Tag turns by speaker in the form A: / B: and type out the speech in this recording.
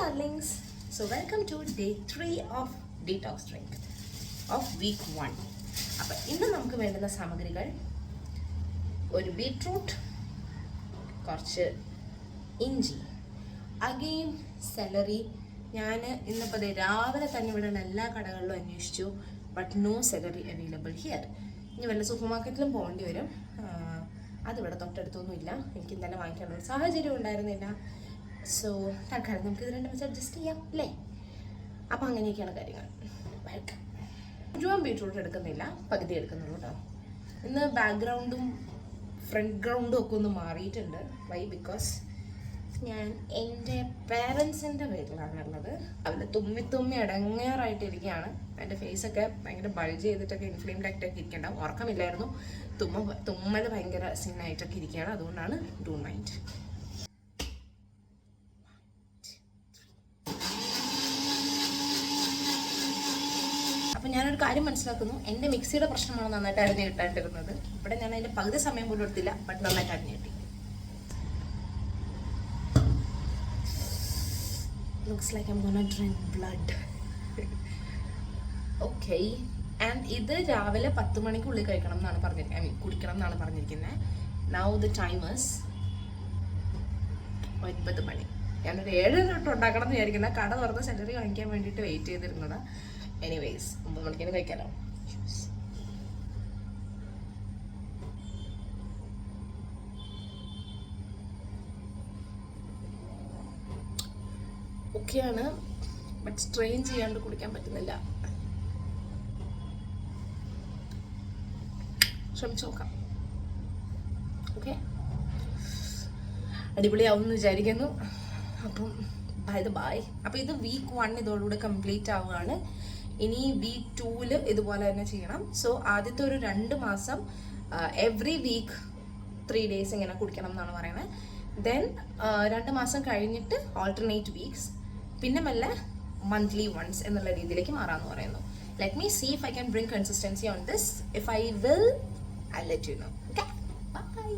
A: darlings. So welcome to day 3 of detox drink of week 1. അപ്പോൾ ഇന്ന് നമുക്ക് വേണ്ടുന്ന സാമഗ്രികൾ ഒരു ബീട്രൂട്ട്, കുറച്ച് ഇഞ്ചി, അഗെയിൻ സെലറി. ഞാൻ ഇന്നിപ്പോൾ രാവിലെ തന്നെ ഇവിടെയുള്ള എല്ലാ കടകളിലും അന്വേഷിച്ചു, but no celery available here. ഇനി വല്ല സൂപ്പർ മാർക്കറ്റിലും പോകേണ്ടി വരും. അതിവിടെ തൊട്ടടുത്തൊന്നുമില്ല. എനിക്ക് ഇന്നലെ വാങ്ങിക്കാനുള്ള ഒരു സാഹചര്യം ഉണ്ടായിരുന്നില്ല. സോ തൽക്കാലം നമുക്ക് ഇത് രണ്ടും വെച്ച് അഡ്ജസ്റ്റ് ചെയ്യാം അല്ലേ? അപ്പം അങ്ങനെയൊക്കെയാണ് കാര്യങ്ങൾ. വെൽക്കം. മുഴുവൻ ബീട്രൂട്ട് എടുക്കുന്നില്ല, പകുതി എടുക്കുന്നുള്ളൂ കേട്ടോ. ഇന്ന് ബാക്ക്ഗ്രൗണ്ടും ഫ്രണ്ട് ഗ്രൗണ്ടും ഒക്കെ ഒന്ന് മാറിയിട്ടുണ്ട്. വൈ? ബിക്കോസ് ഞാൻ എൻ്റെ പേരൻസിൻ്റെ വീട്ടിലാണുള്ളത്. അവർ തുമ്മി അടങ്ങാറായിട്ടിരിക്കുകയാണ്. എൻ്റെ ഫേസൊക്കെ ഭയങ്കര ബൾജ് ചെയ്തിട്ടൊക്കെ ഇൻഫ്ലെയിംഡ് ആയിട്ടൊക്കെ ഇരിക്കണ്ടാവും. ഉറക്കമില്ലായിരുന്നു, തുമ്മൽ ഭയങ്കര സീനായിട്ടൊക്കെ ഇരിക്കുകയാണ്. അതുകൊണ്ടാണ് ഡോണ്ട് മൈൻഡ്. അപ്പം ഞാനൊരു കാര്യം മനസ്സിലാക്കുന്നു, എൻ്റെ മിക്സിയുടെ പ്രശ്നമാണ് നന്നായിട്ട് അരിഞ്ഞ് കിട്ടാണ്ടിരുന്നത്. ഇവിടെ ഞാൻ അതിൻ്റെ പകുതി സമയം പോലും എടുത്തില്ല, ബട്ട് നന്നായിട്ട് അരിഞ്ഞ് കിട്ടി. Looks like I'm gonna drink blood. Okay. And ഇത് രാവിലെ 10 മണിക്കുള്ളിൽ കഴിക്കണം എന്നാണ് പറഞ്ഞിരിക്കുന്നത്, കുടിക്കണം എന്നാണ് പറഞ്ഞിരിക്കുന്നത്. Now the time is 9 മണി. ഞാനൊരു 7 തൊട്ട് ഉണ്ടാക്കണം എന്ന് വിചാരിക്കുന്ന, കട തുറന്ന് സാലറി വാങ്ങിക്കാൻ വേണ്ടിയിട്ട് വെയിറ്റ് ചെയ്തിരുന്നത്. എനിവേസ് 9 മണിക്കാണ് കഴിക്കാലോ. ഓക്കെയാണ്, ബട്ട് സ്ട്രെയിൻ ചെയ്യാണ്ട് കുടിക്കാൻ പറ്റുന്നില്ല. ശ്രമിച്ചു നോക്കാം. ഓക്കെ, അടിപൊളിയാവും എന്ന് വിചാരിക്കുന്നു. അപ്പം ബൈ. അപ്പം ഇത് വീക്ക് 1 ഇതോടുകൂടി കംപ്ലീറ്റ് ആവുകയാണ്. ഇനി വീക്ക് 2 ഇതുപോലെ തന്നെ ചെയ്യണം. സോ ആദ്യത്തെ ഒരു 2 മാസം എവറി വീക്ക് 3 ഡേയ്സ് ഇങ്ങനെ കുടിക്കണം എന്നാണ് പറയുന്നത്. ദെൻ 2 മാസം കഴിഞ്ഞിട്ട് ഓൾട്ടർനേറ്റ് വീക്സ്, പിന്നെ മെല്ലെ മന്ത്ലി വൺസ് എന്നുള്ള രീതിയിലേക്ക് മാറാമെന്ന് പറയുന്നു. Let me see if I can bring consistency on this. If I will, I let you know. Okay, by.